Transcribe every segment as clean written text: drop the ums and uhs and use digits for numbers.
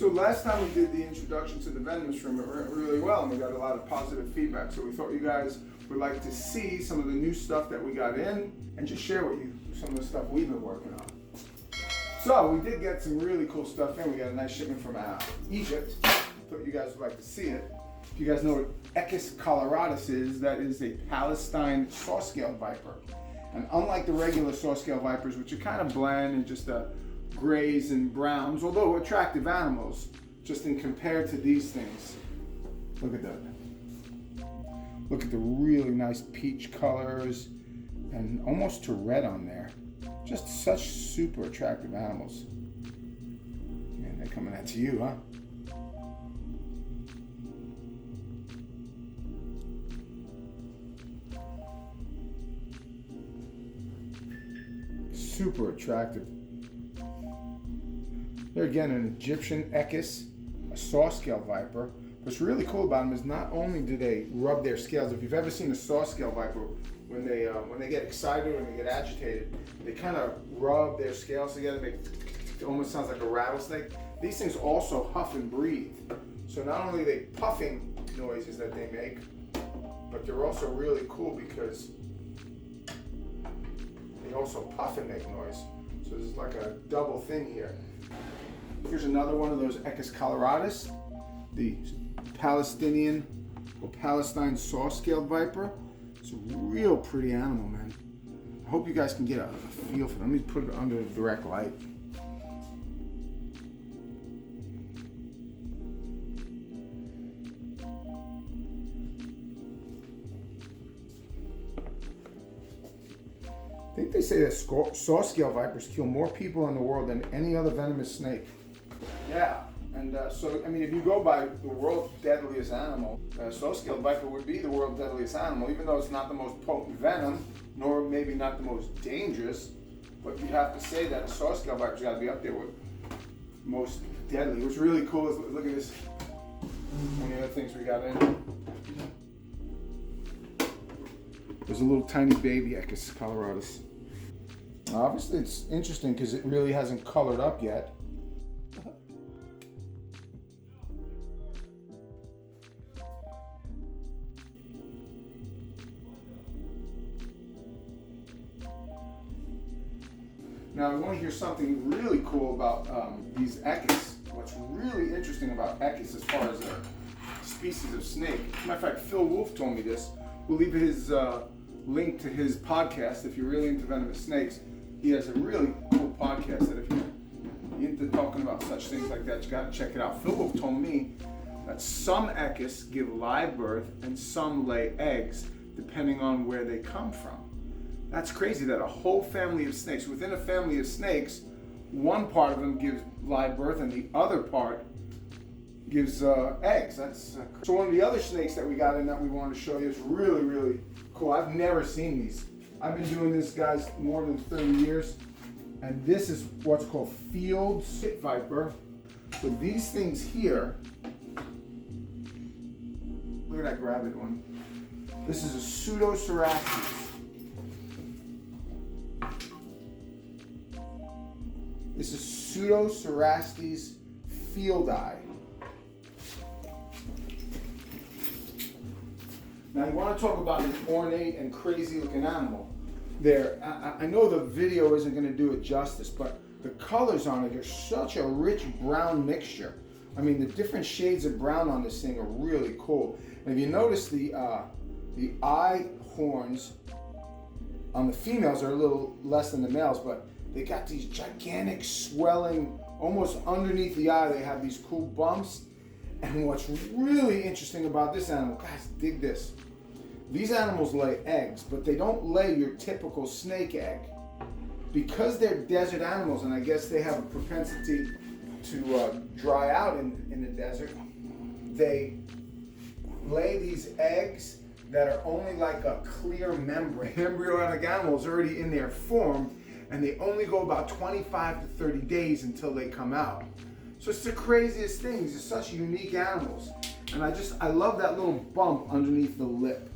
So last time we did the introduction to the venomous room, it went really well and we got a lot of positive feedback. So we thought you guys would like to see some of the new stuff that we got in and just share with you some of the stuff we've been working on. So we did get some really cool stuff in. We got a nice shipment from Egypt. Thought you guys would like to see it. If you guys know what Echis Coloratus is, that is a Palestine saw-scaled viper. And unlike the regular saw-scaled vipers, which are kind of bland and just grays and browns, although attractive animals, just in compared to these things. Look at that. Look at the really nice peach colors and almost to red on there. Just such super attractive animals. Man, they're coming at you, huh? Super attractive. They're again an Egyptian Echis, a saw-scale viper. What's really cool about them is not only do they rub their scales. If you've ever seen a saw-scale viper, when they get excited and they get agitated, they kind of rub their scales together. It almost sounds like a rattlesnake. These things also huff and breathe. So not only are they puffing noises that they make, but they're also really cool because they also puff and make noise. So this is like a double thing here. Here's another one of those Echis Coloratus, the Palestinian or Palestine saw-scaled viper. It's a real pretty animal, man. I hope you guys can get a feel for it. Let me put it under direct light. I think they say that saw-scale vipers kill more people in the world than any other venomous snake. Yeah, and so, I mean, if you go by the world's deadliest animal, saw-scale viper would be the world's deadliest animal, even though it's not the most potent venom, nor maybe not the most dangerous, but you have to say that a saw-scale viper's got to be up there with most deadly. What's really cool is, look at this, one of the other things we got in. There's a little tiny baby Echis Coloratus. Obviously it's interesting because it really hasn't colored up yet. Now I want to hear something really cool about these Echis. What's really interesting about Echis as far as a species of snake. As a matter of fact, Phil Wolf told me this. We'll leave his link to his podcast if you're really into venomous snakes. He has a really cool podcast that if you're into talking about such things like that, you got to check it out. Phil Wolf told me that some Echis give live birth and some lay eggs depending on where they come from. That's crazy that a whole family of snakes, within a family of snakes, one part of them gives live birth and the other part gives eggs. That's so one of the other snakes that we got in that we wanted to show you is really, really cool. I've never seen these. I've been doing this, guys, more than 30 years, and this is what's called field pit viper. So these things here, look at that gravid one. This is a Pseudocerastes. This is Pseudocerastes fieldi. Now you want to talk about an ornate and crazy looking animal. I know the video isn't going to do it justice, but the colors on it are such a rich brown mixture. I mean, the different shades of brown on this thing are really cool. And if you notice the eye horns on the females are a little less than the males, but they got these gigantic swelling, almost underneath the eye, they have these cool bumps. And what's really interesting about this animal, guys, dig this. These animals lay eggs, but they don't lay your typical snake egg. Because they're desert animals, and I guess they have a propensity to dry out in the desert, they lay these eggs that are only like a clear membrane. Embryonic animals already in their form, and they only go about 25 to 30 days until they come out. So it's the craziest things. It's such unique animals. And I love that little bump underneath the lip.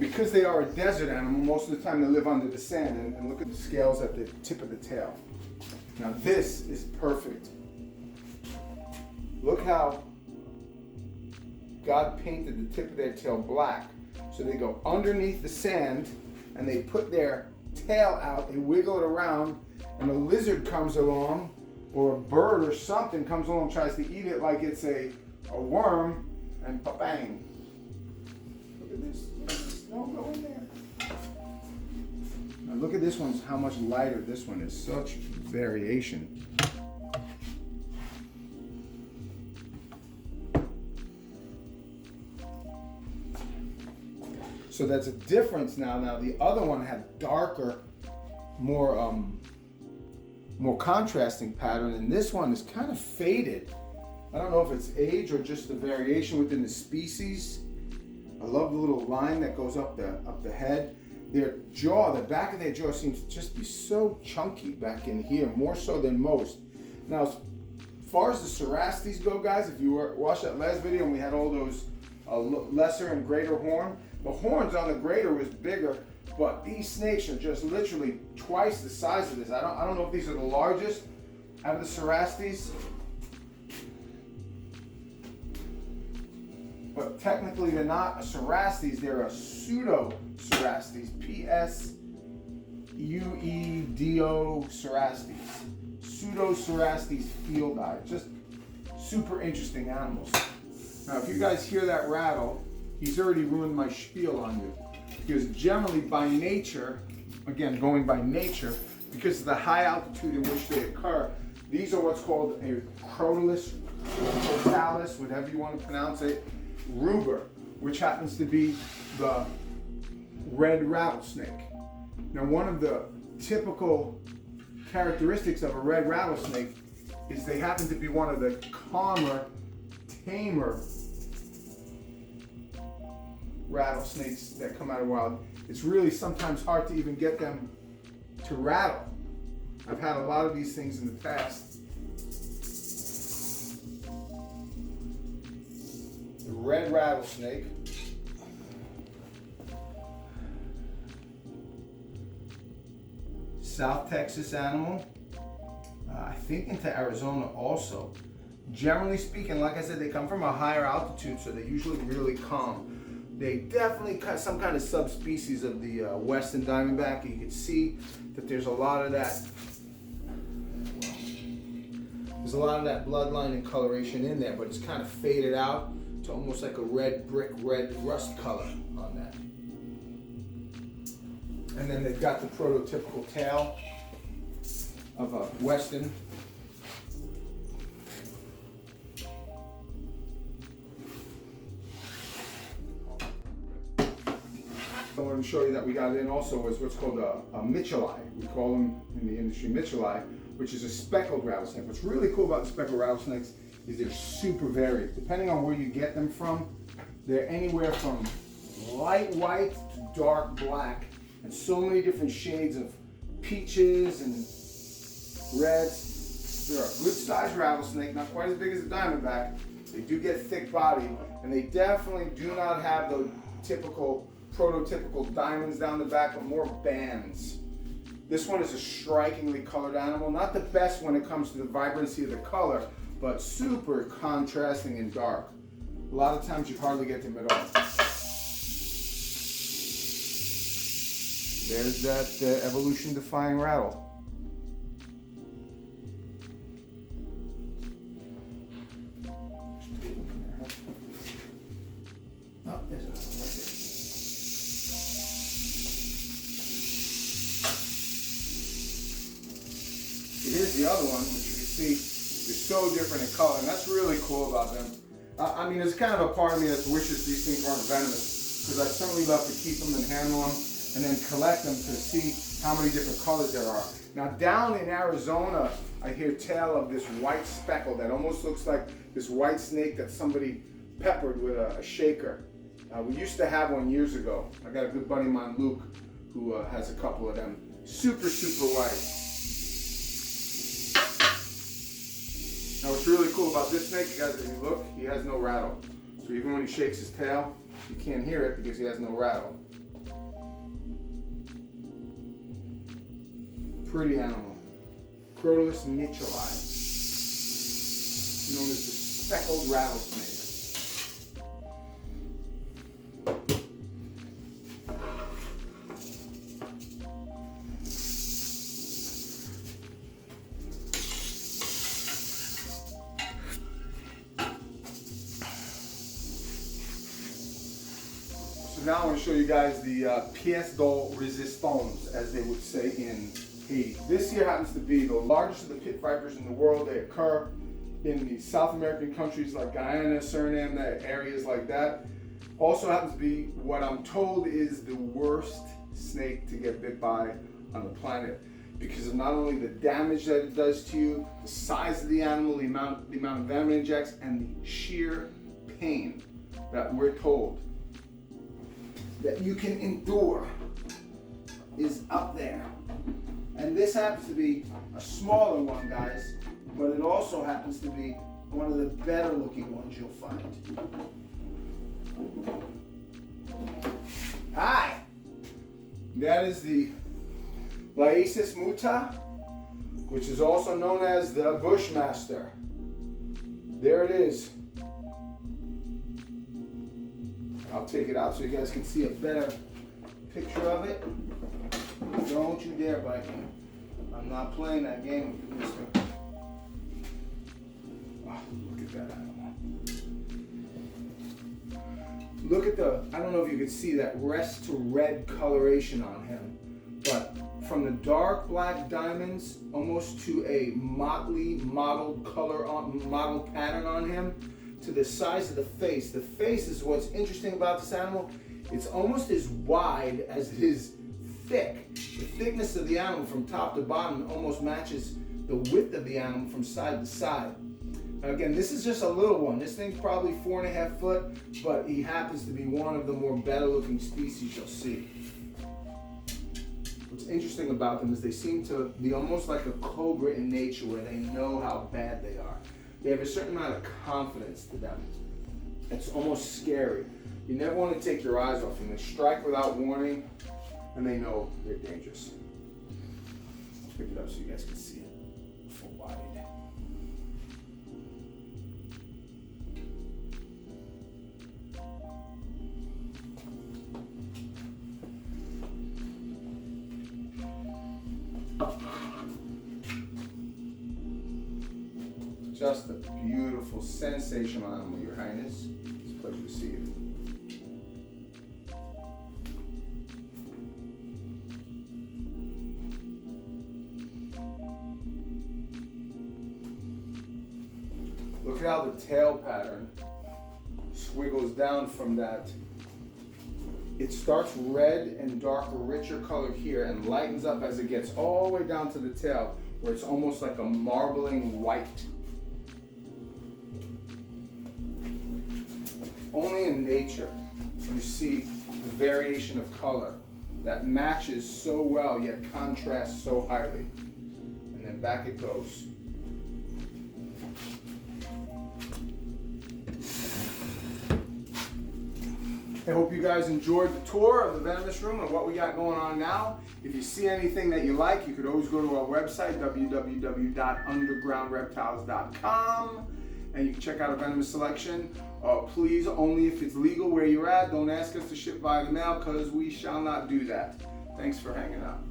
because they are a desert animal, most of the time they live under the sand. And look at the scales at the tip of the tail. Now this is perfect. Look how God painted the tip of their tail black. So they go underneath the sand and they put their tail out, they wiggle it around, and a lizard comes along, or a bird or something comes along, tries to eat it like it's a worm, and bang. Look at this. Don't go in there. Now look at this one, how much lighter this one is. Such variation. So that's a difference now. Now the other one had darker, more contrasting pattern, and this one is kind of faded. I don't know if it's age or just the variation within the species. I love the little line that goes up the head. Their jaw, the back of their jaw seems to just be so chunky back in here, more so than most. Now, as far as the Cerastes go, guys, if you watched that last video and we had all those lesser and greater horn, the horns on the greater was bigger, but these snakes are just literally twice the size of this. I don't know if these are the largest out of the Cerastes, but technically they're not a Cerastes, they're a Pseudocerastes, Pseudocerastes, Pseudocerastes fieldi. Just super interesting animals. Now, if you guys hear that rattle, he's already ruined my spiel on you. Because generally, by nature, again, going by nature, because of the high altitude in which they occur, these are what's called a Crotalus, Crotalus, whatever you want to pronounce it, ruber, which happens to be the red rattlesnake. Now, one of the typical characteristics of a red rattlesnake is they happen to be one of the calmer, tamer rattlesnakes that come out of wild. It's really sometimes hard to even get them to rattle. I've had a lot of these things in the past. The red rattlesnake. South Texas animal. I think into Arizona also. Generally speaking, like I said, they come from a higher altitude, so they're usually really calm. They definitely cut some kind of subspecies of the western diamondback. You can see that there's a lot of that. There's a lot of that bloodline and coloration in there, but it's kind of faded out to almost like a red brick, red rust color on that. And then they've got the prototypical tail of a western. I want to show you that we got in also is what's called a mitchellii. We call them in the industry mitchellii, which is a speckled rattlesnake. What's really cool about the speckled rattlesnakes is they're super varied. Depending on where you get them from, they're anywhere from light white to dark black, and so many different shades of peaches and reds. They're a good sized rattlesnake, not quite as big as a diamondback. They do get thick body, and they definitely do not have the typical prototypical diamonds down the back, but more bands. This one is a strikingly colored animal. Not the best when it comes to the vibrancy of the color, but super contrasting and dark. A lot of times you hardly get them at all. There's that evolution-defying rattle. Oh, there's another one right there. Here's the other one, which you can see is so different in color, and that's really cool about them. I mean, there's kind of a part of me that wishes these things weren't venomous, because I'd certainly love to keep them and handle them and then collect them to see how many different colors there are. Now, down in Arizona, I hear tale of this white speckle that almost looks like this white snake that somebody peppered with a shaker. We used to have one years ago. I got a good buddy of mine, Luke, who has a couple of them. Super, super white. Now what's really cool about this snake, you guys, if you look, he has no rattle. So even when he shakes his tail, you can't hear it because he has no rattle. Pretty animal. Crotalus mitchellii, known as the speckled rattlesnake. So now I want to show you guys the pièce de résistance, as they would say in Haiti. This here happens to be the largest of the pit vipers in the world. They occur in the South American countries like Guyana, Suriname, areas like that. Also happens to be what I'm told is the worst snake to get bit by on the planet, because of not only the damage that it does to you, the size of the animal, the amount of venom it injects, and the sheer pain that we're told that you can endure is up there. And this happens to be a smaller one, guys, but it also happens to be one of the better looking ones you'll find. Hi! That is the Lachesis muta, which is also known as the Bushmaster. There it is. I'll take it out so you guys can see a better picture of it. Don't you dare bite me. I'm not playing that game with you, mister. Oh, look at that animal. Look at the, I don't know if you could see that rest to red coloration on him, but from the dark black diamonds almost to a motley mottled color mottled pattern on him, to the size of the face. The face is what's interesting about this animal. It's almost as wide as it is thick. The thickness of the animal from top to bottom almost matches the width of the animal from side to side. Now again, this is just a little one. This thing's probably 4.5 foot, but he happens to be one of the more better looking species you'll see. What's interesting about them is they seem to be almost like a cobra in nature, where they know how bad they are. They have a certain amount of confidence to them. It's almost scary. You never want to take your eyes off them. They strike without warning, and they know they're dangerous. Let's pick it up so you guys can see it full wide. Just a beautiful, sensational animal, Your Highness. It's a pleasure to see you. Look at how the tail pattern squiggles down from that. It starts red and darker, richer color here and lightens up as it gets all the way down to the tail, where it's almost like a marbling white. Only in nature you see the variation of color that matches so well yet contrasts so highly. And then back it goes. I hope you guys enjoyed the tour of the Venomous Room and what we got going on now. If you see anything that you like, you could always go to our website, www.undergroundreptiles.com, and you can check out our venomous selection. Please, only if it's legal where you're at. Don't ask us to ship via the mail, because we shall not do that. Thanks for hanging out.